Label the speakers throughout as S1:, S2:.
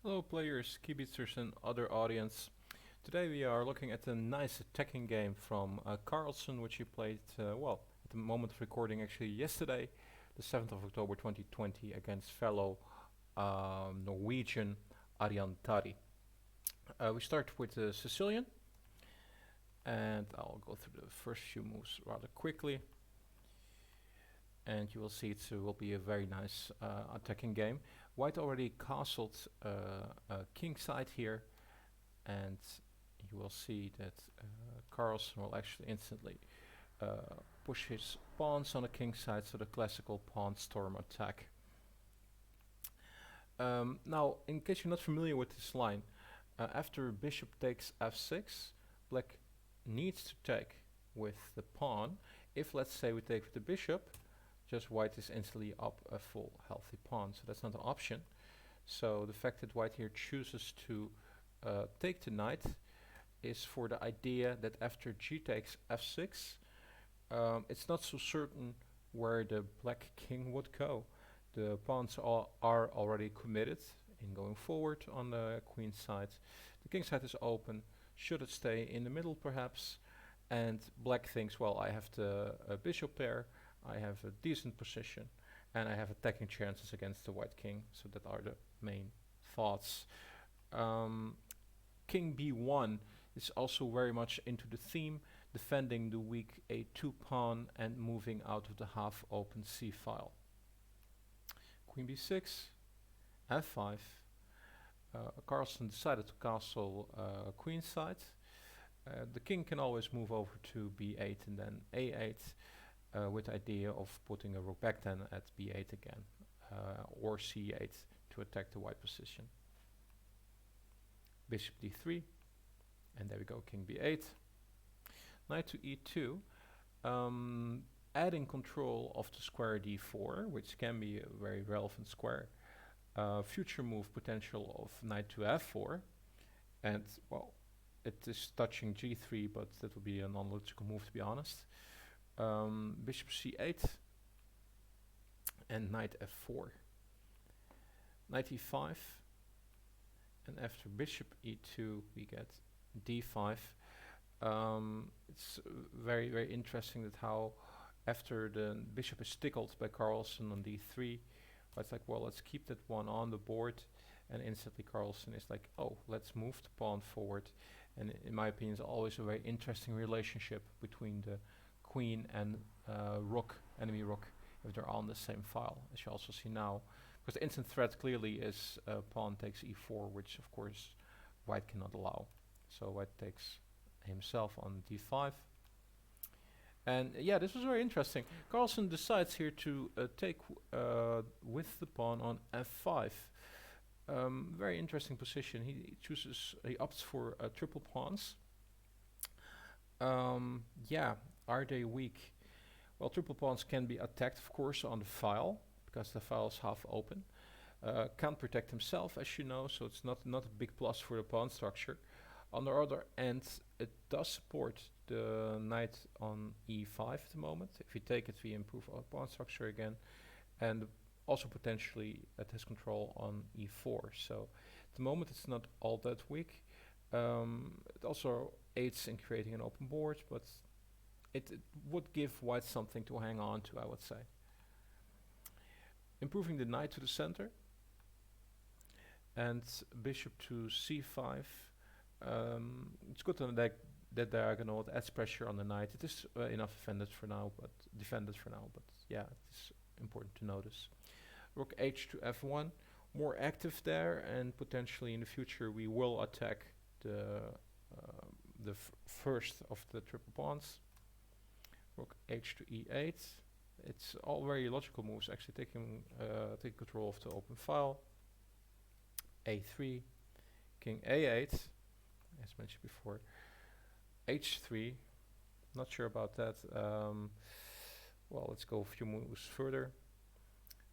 S1: Hello players, Qb6 and other audience. Today we are looking at a nice attacking game from Carlsen, which he played, at the moment of recording actually yesterday, the 7th of October 2020 against fellow Norwegian Aryan Tari. We start with the Sicilian, and I'll go through the first few moves rather quickly. And you will see it will be a very nice attacking game. White already castled king side here, and you will see that Carlsen will actually instantly push his pawns on the king side, so the classical pawn storm attack. Now, in case you're not familiar with this line, after bishop takes f6, black needs to take with the pawn. If, let's say, we take with the bishop, just white is instantly up a full healthy pawn, so that's not an option. So the fact that white here chooses to take the knight is for the idea that after g takes f6, it's not so certain where the black king would go. The pawns are already committed in going forward on the queen side. The king side is open. Should it stay in the middle perhaps? And black thinks, well, I have the bishop there, I have a decent position, and I have attacking chances against the white king. So that are the main thoughts. King b1 is also very much into the theme, defending the weak a2 pawn and moving out of the half open c file. Queen b6, f5. Carlsen decided to castle queen side. The king can always move over to b8 and then a8. With the idea of putting a rook back then at b8 again, or c8 to attack the white position. Bishop d3, and there we go, king b8. Knight to e2, adding control of the square d4, which can be a very relevant square. Future move potential of knight to f4, and well, it is touching g3, but that would be a non-logical move to be honest. Bishop c8 and knight f4, knight e5, and after bishop e2 we get d5. It's very interesting that how after the bishop is tickled by Carlsen on d3, it's like, well, let's keep that one on the board, and instantly Carlsen is like, oh, let's move the pawn forward. And in my opinion, it's always a very interesting relationship between the queen and rook, enemy rook, if they're on the same file, as you also see now. Because the instant threat clearly is pawn takes e4, which of course white cannot allow. So white takes himself on d5. And yeah, this was very interesting. Carlsen decides here to take with the pawn on f5. Very interesting position. He opts for triple pawns. Yeah. Are they weak? Well, triple pawns can be attacked, of course, on the file, because the file is half open. Can't protect himself, as you know, so it's not a big plus for the pawn structure. On the other end, it does support the knight on e5 at the moment. If we take it, we improve our pawn structure again, and also potentially it has control on e4. So at the moment, it's not all that weak. It also aids in creating an open board, but it would give white something to hang on to, I would say. Improving the knight to the center, and bishop to c5. It's good to that diagonal. It adds pressure on the knight. It is enough defended for now, but yeah, it's important to notice. Rook h to f1, more active there, and potentially in the future we will attack the first of the triple pawns. Rook h to e8. It's all very logical moves, actually taking control of the open file. a3, king a8, as mentioned before. h3, not sure about that. Well, let's go a few moves further.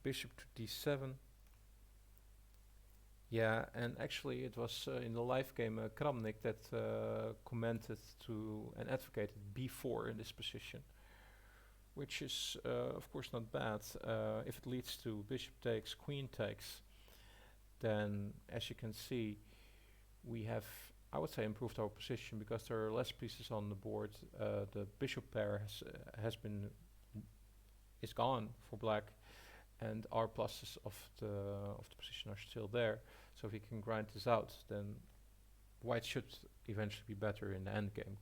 S1: Bishop to d7. Yeah, and actually it was in the live game Kramnik that commented to and advocated b4 in this position, which is of course not bad if it leads to bishop takes, queen takes. then as you can see, we have, I would say, improved our position because there are less pieces on the board. The bishop pair is gone for black, and our pluses of the position are still there. So if we can grind this out, then white should eventually be better in the end game.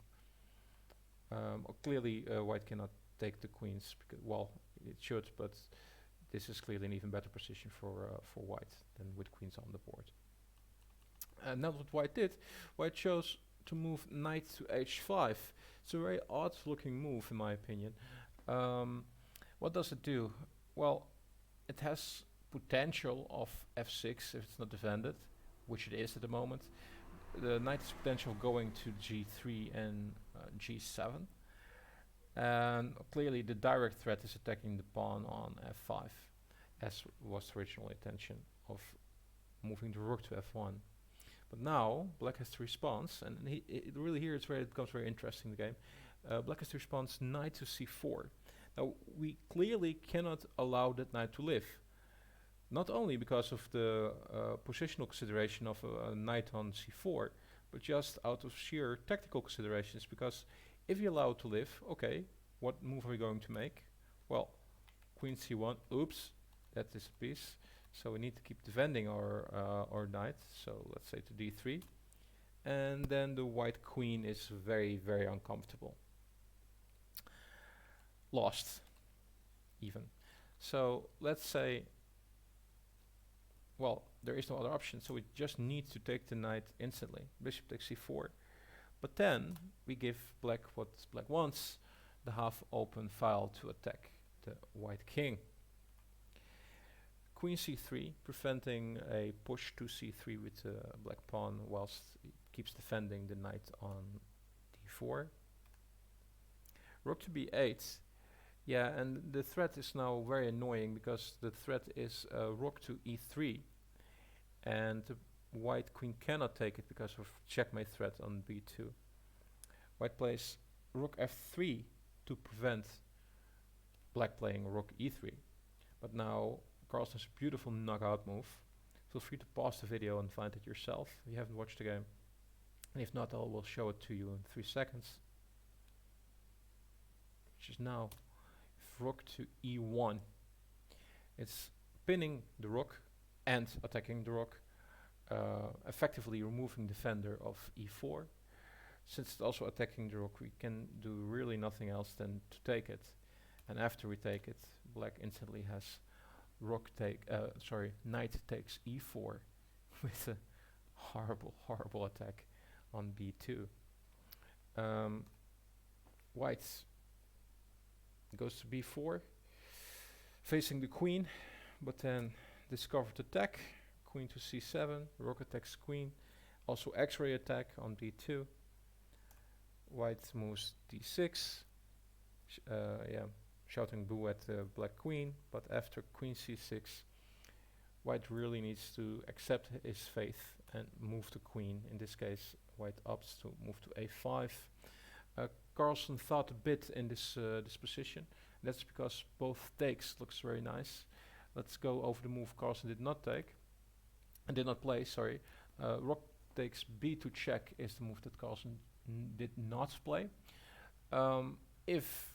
S1: Clearly, white cannot take the queens, because, well, it should, but this is clearly an even better position for white than with queens on the board. And that's what white did. White chose to move knight to h5. It's a very odd looking move in my opinion. What does it do? Well, it has potential of f6 if it's not defended, which it is at the moment. The knight has potential going to g3 and g7. And clearly the direct threat is attacking the pawn on f5, as was the original intention of moving the rook to f1. But now black has the response, and really here it's where it becomes very interesting, the game. Black has the response knight to c4. Now we clearly cannot allow that knight to live. Not only because of the positional consideration of a knight on c4, but just out of sheer tactical considerations, because if you allow it to live, okay, what move are we going to make? Well, queen c1, oops, that is a piece. So we need to keep defending our knight, so let's say to d3. And then the white queen is very, very uncomfortable. Lost, even. So let's say, well, there is no other option, so we just need to take the knight instantly. Bishop takes c4. But then we give black what black wants, the half open file to attack the white king. Queen c3, preventing a push to c3 with the black pawn whilst it keeps defending the knight on d4. Rook to b8. Yeah, and the threat is now very annoying because the threat is rook to e3, and the white queen cannot take it because of checkmate threat on b2. White plays rook f3 to prevent black playing rook e3. But now Carlsen has a beautiful knockout move. Feel free to pause the video and find it yourself if you haven't watched the game. And if not, I will show it to you in 3 seconds. Which is now rook to e1. It's pinning the rook and attacking the rook, effectively removing defender of e4. Since it's also attacking the rook, we can do really nothing else than to take it. And after we take it, black instantly has knight takes e4 with a horrible attack on b2. White goes to b4, facing the queen, but then discovered attack, queen to c7, rook attacks queen, also x-ray attack on b2. White moves d6, shouting boo at the black queen, but after queen c6, white really needs to accept his fate and move the queen. In this case, white opts to move to a5. Carlsen thought a bit in this position. That's because both takes looks very nice. Let's go over the move Carlsen did not take, and did not play, sorry. Rook takes b to check is the move that Carlsen did not play. If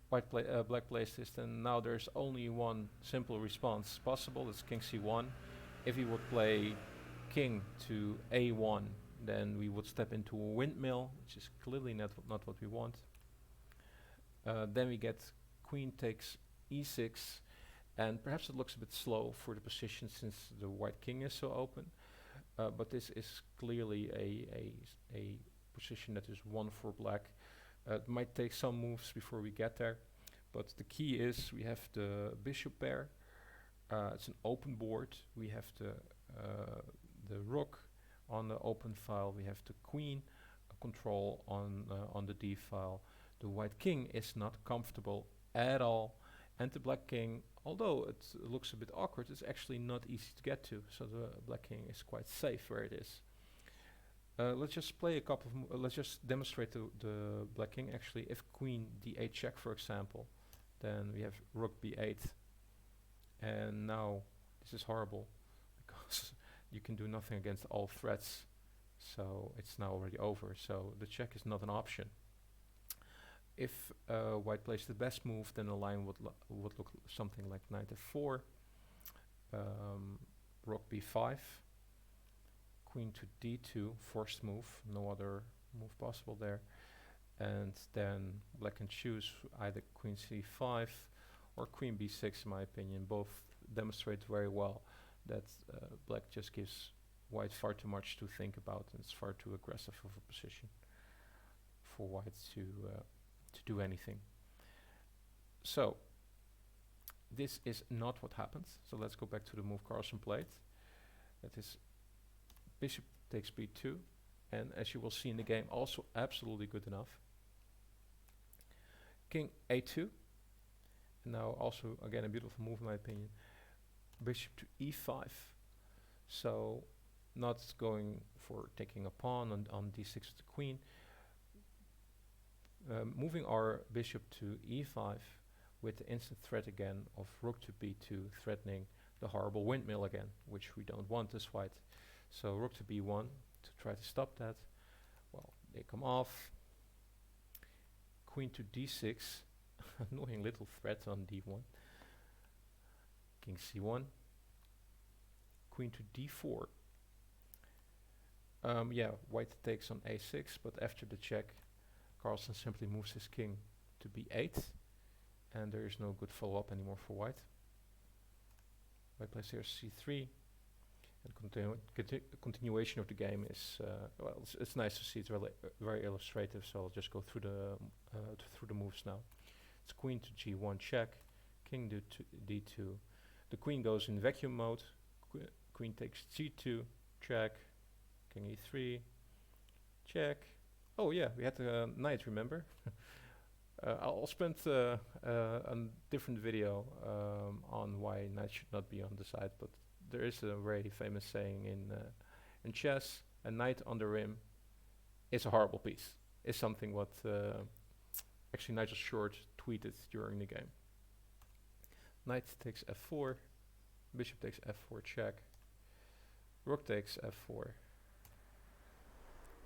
S1: black plays this, then now there's only one simple response possible. It's king c1. If he would play king to a1, then we would step into a windmill, which is clearly not what we want. Then we get queen takes e6, and perhaps it looks a bit slow for the position since the white king is so open. But this is clearly a position that is one for black. It might take some moves before we get there, but the key is we have the bishop pair. It's an open board. We have the rook on the open file. We have the queen control on the d file. The white king is not comfortable at all, and the black king, although it looks a bit awkward, it's actually not easy to get to. So the black king is quite safe where it is. Let's just play a couple of let's just demonstrate the black king. Actually, if queen d8 check, for example, then we have rook b8, and now this is horrible because you can do nothing against all threats, so it's now already over, so the check is not an option. If white plays the best move, then the line would look something like knight f4, rook b5, queen to d2, forced move, no other move possible there, and then black can choose either queen c5 or queen b6. In my opinion, both demonstrate very well that black just gives white far too much to think about, and it's far too aggressive of a position for white to do anything. So this is not what happens. So let's go back to the move Carlsen played. That is bishop takes b2, and as you will see in the game, also absolutely good enough. King a2, and now also again a beautiful move in my opinion. Bishop to e5, so not going for taking a pawn on d6 with the queen. Moving our bishop to e5 with the instant threat again of rook to b2, threatening the horrible windmill again, which we don't want as white. So rook to b1 to try to stop that. Well, they come off. Queen to d6, annoying little threat on d1. King c1. Queen to d4. Yeah, white takes on a6, but after the check, Carlsen simply moves his king to b8, and there is no good follow-up anymore for white. White plays here c3, and continuation of the game is well. It's nice to see. It's very illustrative. So I'll just go through the moves now. It's queen to g1 check, king to d2. The queen goes in vacuum mode. Queen takes g2 check, king e3 check. Oh yeah, we had a knight, remember? I'll spend a different video on why knight should not be on the side, but there is a very famous saying in chess: a knight on the rim is a horrible piece. Is something what actually Nigel Short tweeted during the game. Knight takes f4, bishop takes f4 check, rook takes f4,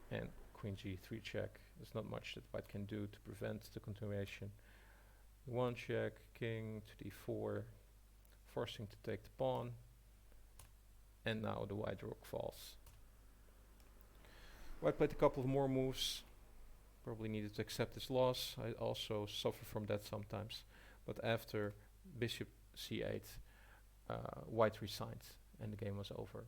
S1: and queen g3 check. There's not much that white can do to prevent the continuation. One check, king to d4, forcing to take the pawn, and now the white rook falls. White played a couple of more moves, probably needed to accept his loss. I also suffer from that sometimes, but after bishop c8, white resigned and the game was over.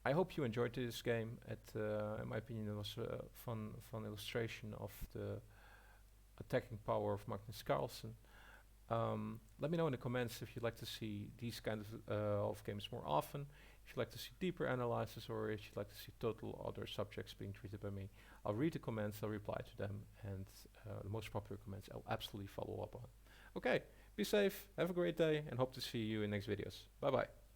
S1: I hope you enjoyed this game. In my opinion, it was a fun illustration of the attacking power of Magnus Carlsen. Let me know in the comments if you'd like to see these kind of games more often, if you'd like to see deeper analysis, or if you'd like to see total other subjects being treated by me. I'll read the comments, I'll reply to them, and the most popular comments I'll absolutely follow up on. Okay, be safe, have a great day, and hope to see you in next videos. Bye bye.